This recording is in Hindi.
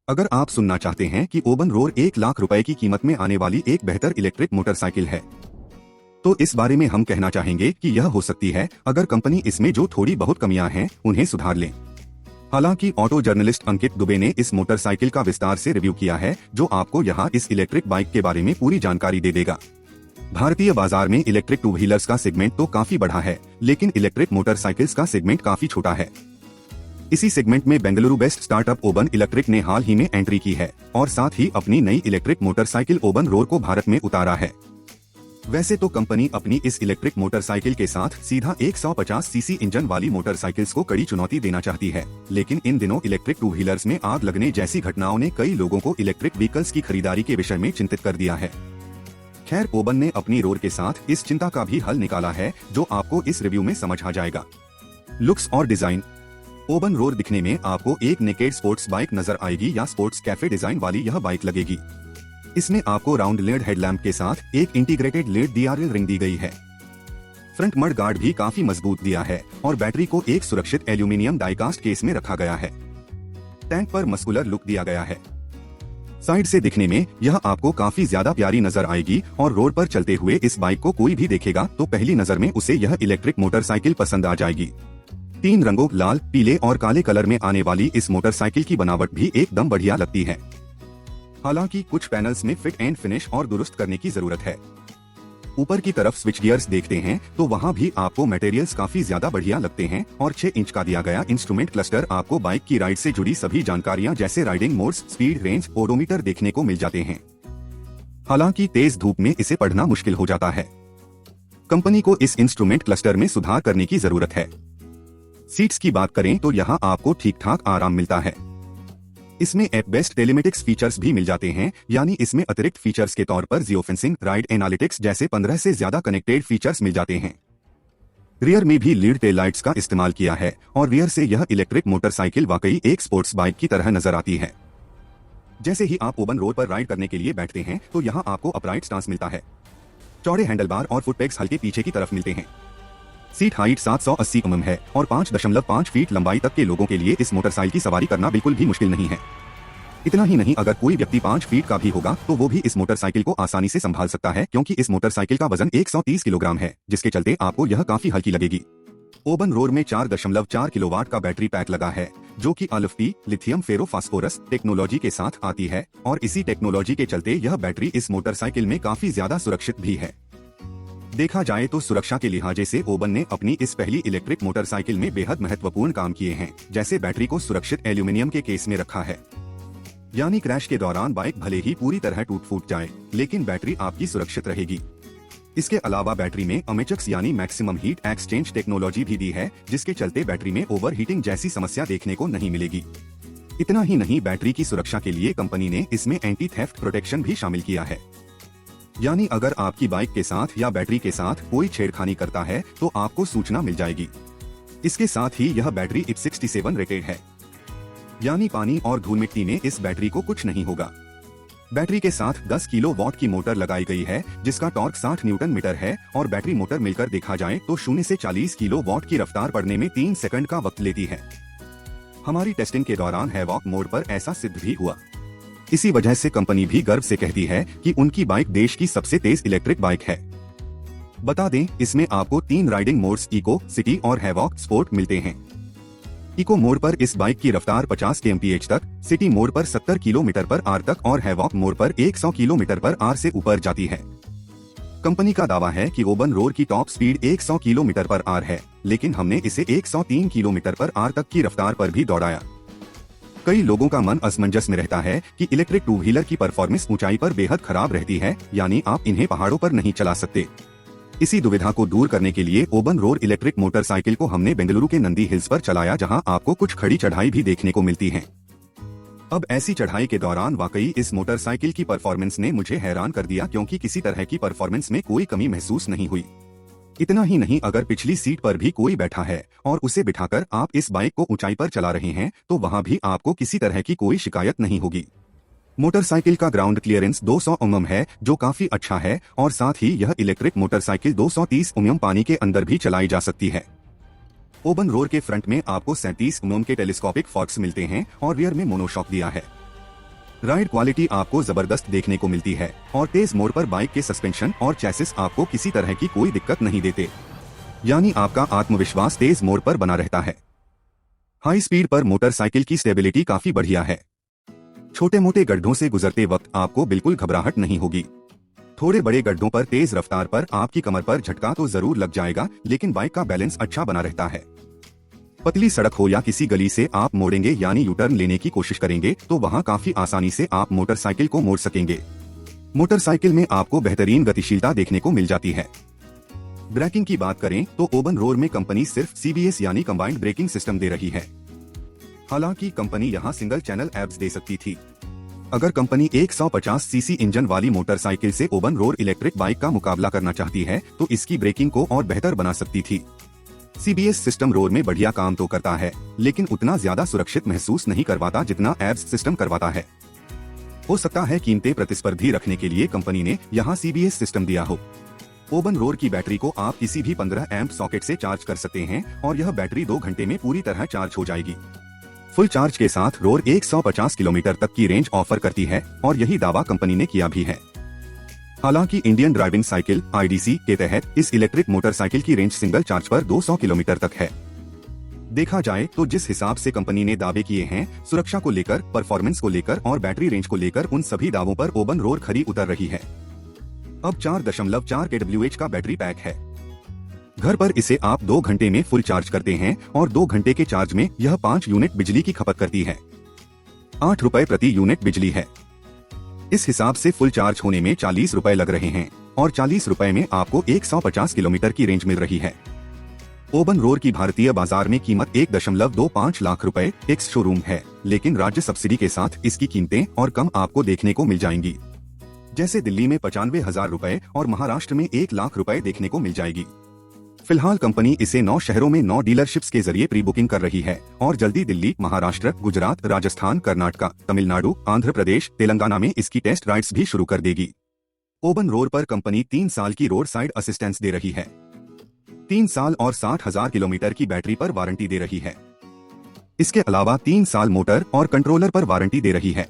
अगर आप सुनना चाहते हैं कि ओबन रोर 1 लाख रुपए की कीमत में आने वाली एक बेहतर इलेक्ट्रिक मोटरसाइकिल है, तो इस बारे में हम कहना चाहेंगे कि यह हो सकती है अगर कंपनी इसमें जो थोड़ी बहुत कमियां हैं उन्हें सुधार ले। हालांकि ऑटो जर्नलिस्ट अंकित दुबे ने इस मोटरसाइकिल का विस्तार से रिव्यू किया है, जो आपको यहाँ इस इलेक्ट्रिक बाइक के बारे में पूरी जानकारी दे देगा। भारतीय बाजार में इलेक्ट्रिक टू व्हीलर्स का सेगमेंट तो काफी बड़ा है, लेकिन इलेक्ट्रिक मोटरसाइकिल्स का सेगमेंट काफी छोटा है। इसी सेगमेंट में बेंगलुरु बेस्ड स्टार्टअप ओबन इलेक्ट्रिक ने हाल ही में एंट्री की है और साथ ही अपनी नई इलेक्ट्रिक मोटरसाइकिल ओबन रोर को भारत में उतारा है। वैसे तो कंपनी अपनी इस इलेक्ट्रिक मोटरसाइकिल के साथ सीधा 150 सीसी इंजन वाली मोटरसाइकिल्स को कड़ी चुनौती देना चाहती है, लेकिन इन दिनों इलेक्ट्रिक टू व्हीलर्स में आग लगने जैसी घटनाओं ने कई लोगों को इलेक्ट्रिक व्हीकल्स की खरीदारी के विषय में चिंतित कर दिया है। खैर, ओबन ने अपनी रोर के साथ इस चिंता का भी हल निकाला है, जो आपको इस रिव्यू में समझ आ जाएगा। लुक्स और डिजाइन। ओबन रोर दिखने में आपको एक नेकेड स्पोर्ट्स बाइक नजर आएगी या स्पोर्ट्स कैफे डिजाइन वाली यह बाइक लगेगी। इसमें आपको राउंड लेड हेडलैम्प के साथ एक इंटीग्रेटेड लेड डीआरएल रिंग दी गई है। फ्रंट मड गार्ड भी काफी मजबूत दिया है और बैटरी को एक सुरक्षित एल्यूमिनियम डाइकास्ट केस में रखा गया है। टैंक पर मस्कुलर लुक दिया गया है। साइड से दिखने में यह आपको काफी ज्यादा प्यारी नजर आएगी और रोड पर चलते हुए इस बाइक को कोई भी देखेगा तो पहली नजर में उसे यह इलेक्ट्रिक मोटरसाइकिल पसंद आ जाएगी। 3 रंगों लाल, पीले और काले कलर में आने वाली इस मोटरसाइकिल की बनावट भी एकदम बढ़िया लगती है। हालांकि कुछ पैनल्स में फिट एंड फिनिश और दुरुस्त करने की जरूरत है। ऊपर की तरफ स्विच गियर्स देखते हैं तो वहां भी आपको मटेरियल्स काफी ज्यादा बढ़िया लगते हैं और 6 इंच का दिया गया इंस्ट्रूमेंट क्लस्टर आपको बाइक की राइड से जुड़ी सभी जानकारियां जैसे riding modes, speed, range, odometer देखने को मिल जाते हैं। हालांकि तेज धूप में इसे पढ़ना मुश्किल हो जाता है। कंपनी को इस इंस्ट्रूमेंट क्लस्टर में सुधार करने की जरूरत है। सीट्स की बात करें तो यहाँ आपको ठीक ठाक आराम मिलता है। इसमें ऐप बेस्ट टेलीमेटिक्स फीचर्स भी मिल जाते हैं, यानी इसमें अतिरिक्त फीचर्स के तौर पर जियो फेंसिंग, राइड एनालिटिक्स जैसे 15 से ज्यादा कनेक्टेड फीचर्स मिल जाते हैं। रियर में भी लीड टेल लाइट्स का इस्तेमाल किया है और रियर से यह इलेक्ट्रिक मोटरसाइकिल वाकई एक स्पोर्ट्स बाइक की तरह नजर आती है। जैसे ही आप ओबन रोड पर राइड करने के लिए बैठते हैं तो यहाँ आपको अपराइट स्टांस मिलता है। चौड़े हैंडलबार और फुटपेग्स हल्के पीछे की तरफ मिलते हैं। सीट हाइट 780 mm है और 5.5 फीट लंबाई तक के लोगों के लिए इस मोटरसाइकिल की सवारी करना बिल्कुल भी मुश्किल नहीं है। इतना ही नहीं, अगर कोई व्यक्ति 5 फीट का भी होगा तो वो भी इस मोटरसाइकिल को आसानी से संभाल सकता है, क्योंकि इस मोटरसाइकिल का वजन 130 किलोग्राम है, जिसके चलते आपको यह काफी हल्की लगेगी। ओबन रोर में 4.4 किलोवाट का बैटरी पैक लगा है, जो कि LFP लिथियम फेरोफास्फोरस टेक्नोलॉजी के साथ आती है और इसी टेक्नोलॉजी के चलते यह बैटरी इस मोटरसाइकिल में काफी ज्यादा सुरक्षित भी है। देखा जाए तो सुरक्षा के लिहाजे से ओबन ने अपनी इस पहली इलेक्ट्रिक मोटरसाइकिल में बेहद महत्वपूर्ण काम किए हैं, जैसे बैटरी को सुरक्षित एल्यूमिनियम के केस में रखा है, यानी क्रैश के दौरान बाइक भले ही पूरी तरह टूट फूट जाए, लेकिन बैटरी आपकी सुरक्षित रहेगी। इसके अलावा बैटरी में अमेचक्स यानी मैक्सिमम हीट एक्सचेंज टेक्नोलॉजी भी दी है, जिसके चलते बैटरी में ओवरहीटिंग जैसी समस्या देखने को नहीं मिलेगी। इतना ही नहीं, बैटरी की सुरक्षा के लिए कंपनी ने इसमें एंटी थेफ्ट प्रोटेक्शन भी शामिल किया है, यानी अगर आपकी बाइक के साथ या बैटरी के साथ कोई छेड़खानी करता है तो आपको सूचना मिल जाएगी। इसके साथ ही यह बैटरी IP67 रेटेड है, यानी पानी और धूल मिट्टी में इस बैटरी को कुछ नहीं होगा। बैटरी के साथ 10 किलोवाट की मोटर लगाई गई है, जिसका टॉर्क 60 न्यूटन मीटर है और बैटरी मोटर मिलकर देखा जाए तो 0 से 40 किलोवाट की रफ्तार पड़ने में 3 सेकंड का वक्त लेती है। हमारी टेस्टिंग के दौरान हैवॉक मोड पर ऐसा सिद्ध भी हुआ। इसी वजह से कंपनी भी गर्व से कहती है कि उनकी बाइक देश की सबसे तेज इलेक्ट्रिक बाइक है। बता दें, इसमें आपको 3 राइडिंग मोड्स इको, सिटी और हैवॉक स्पोर्ट मिलते हैं। इको मोड पर इस बाइक की रफ्तार 50 kmph तक, सिटी मोड पर 70 km/h तक और हैवॉक मोड पर 100 km/h से ऊपर जाती है। कंपनी का दावा है कि ओबन रोर की टॉप स्पीड 100 km/h है, लेकिन हमने इसे 103 km/h तक की रफ्तार पर भी दौड़ाया। कई लोगों का मन असमंजस में रहता है कि इलेक्ट्रिक टू व्हीलर की परफॉर्मेंस ऊंचाई पर बेहद खराब रहती है, यानी आप इन्हें पहाड़ों पर नहीं चला सकते। इसी दुविधा को दूर करने के लिए ओबन रोर इलेक्ट्रिक मोटरसाइकिल को हमने बेंगलुरु के नंदी हिल्स पर चलाया, जहां आपको कुछ खड़ी चढ़ाई भी देखने को मिलती है। अब ऐसी चढ़ाई के दौरान वाकई इस मोटरसाइकिल की परफॉर्मेंस ने मुझे हैरान कर दिया, क्योंकि किसी तरह की परफॉर्मेंस में कोई कमी महसूस नहीं हुई। इतना ही नहीं, अगर पिछली सीट पर भी कोई बैठा है और उसे बिठाकर आप इस बाइक को ऊंचाई पर चला रहे हैं तो वहां भी आपको किसी तरह की कोई शिकायत नहीं होगी। मोटरसाइकिल का ग्राउंड क्लियरेंस 200 mm है, जो काफी अच्छा है और साथ ही यह इलेक्ट्रिक मोटरसाइकिल 230 mm पानी के अंदर भी चलाई जा सकती है। ओबन रोर के फ्रंट में आपको 37 mm के टेलीस्कोपिक फॉर्क्स मिलते हैं और रियर में मोनोशॉक दिया है। राइड क्वालिटी आपको जबरदस्त देखने को मिलती है और तेज मोड़ पर बाइक के सस्पेंशन और चैसिस आपको किसी तरह की कोई दिक्कत नहीं देते, यानी आपका आत्मविश्वास तेज मोड़ पर बना रहता है। हाई स्पीड पर मोटरसाइकिल की स्टेबिलिटी काफी बढ़िया है। छोटे मोटे गड्ढों से गुजरते वक्त आपको बिल्कुल घबराहट नहीं होगी। थोड़े बड़े गड्ढों पर तेज रफ्तार पर आपकी कमर पर झटका तो जरूर लग जाएगा, लेकिन बाइक का बैलेंस अच्छा बना रहता है। पतली सड़क हो या किसी गली से आप मोड़ेंगे यानी यू टर्न लेने की कोशिश करेंगे तो वहां काफी आसानी से आप मोटरसाइकिल को मोड़ सकेंगे। मोटरसाइकिल में आपको बेहतरीन गतिशीलता देखने को मिल जाती है। ब्रेकिंग की बात करें तो ओबन रोर में कंपनी सिर्फ CBS यानी कंबाइंड ब्रेकिंग सिस्टम दे रही है। हालांकि कंपनी यहां सिंगल चैनल एब्स दे सकती थी। अगर कंपनी 150 सीसी इंजन वाली मोटरसाइकिल से ओबन रोर इलेक्ट्रिक बाइक का मुकाबला करना चाहती है तो इसकी ब्रेकिंग को और बेहतर बना सकती थी। CBS सिस्टम रोड में बढ़िया काम तो करता है, लेकिन उतना ज्यादा सुरक्षित महसूस नहीं करवाता जितना एब्स सिस्टम करवाता है। हो सकता है कीमतें प्रतिस्पर्धी रखने के लिए कंपनी ने यहाँ CBS सिस्टम दिया हो। ओबन रोर की बैटरी को आप किसी भी 15 एम्प सॉकेट से चार्ज कर सकते हैं और यह बैटरी 2 घंटे में पूरी तरह चार्ज हो जाएगी। फुल चार्ज के साथ रोर 150 किलोमीटर तक की रेंज ऑफर करती है और यही दावा कंपनी ने किया भी है। हालांकि इंडियन ड्राइविंग साइकिल IDC के तहत इस इलेक्ट्रिक मोटरसाइकिल की रेंज सिंगल चार्ज पर 200 किलोमीटर तक है। देखा जाए तो जिस हिसाब से कंपनी ने दावे किए हैं, सुरक्षा को लेकर, परफॉर्मेंस को लेकर और बैटरी रेंज को लेकर, उन सभी दावों पर ओबन रोर खरी उतर रही है। अब 4.4 kWh का बैटरी पैक है। घर पर इसे आप 2 घंटे में फुल चार्ज करते हैं और 2 घंटे के चार्ज में यह 5 यूनिट बिजली की खपत करती है। 8 रुपए प्रति यूनिट बिजली है। इस हिसाब से फुल चार्ज होने में 40 रुपए लग रहे हैं और 40 रुपए में आपको 150 किलोमीटर की रेंज मिल रही है। ओबन रोर की भारतीय बाजार में कीमत 1.25 लाख रुपए एक्स शोरूम है, लेकिन राज्य सब्सिडी के साथ इसकी कीमतें और कम आपको देखने को मिल जाएंगी। जैसे दिल्ली में 95,000 रुपए और महाराष्ट्र में 1 लाख रुपए देखने को मिल जाएगी। फिलहाल कंपनी इसे 9 शहरों में 9 डीलरशिप्स के जरिए प्री बुकिंग कर रही है और जल्दी दिल्ली, महाराष्ट्र, गुजरात, राजस्थान, कर्नाटका, तमिलनाडु, आंध्र प्रदेश, तेलंगाना में इसकी टेस्ट राइड्स भी शुरू कर देगी। ओबन रोर पर कंपनी 3 साल की रोड साइड असिस्टेंस दे रही है। 3 साल और 60,000 किलोमीटर की बैटरी पर वारंटी दे रही है। इसके अलावा 3 साल मोटर और कंट्रोलर पर वारंटी दे रही है।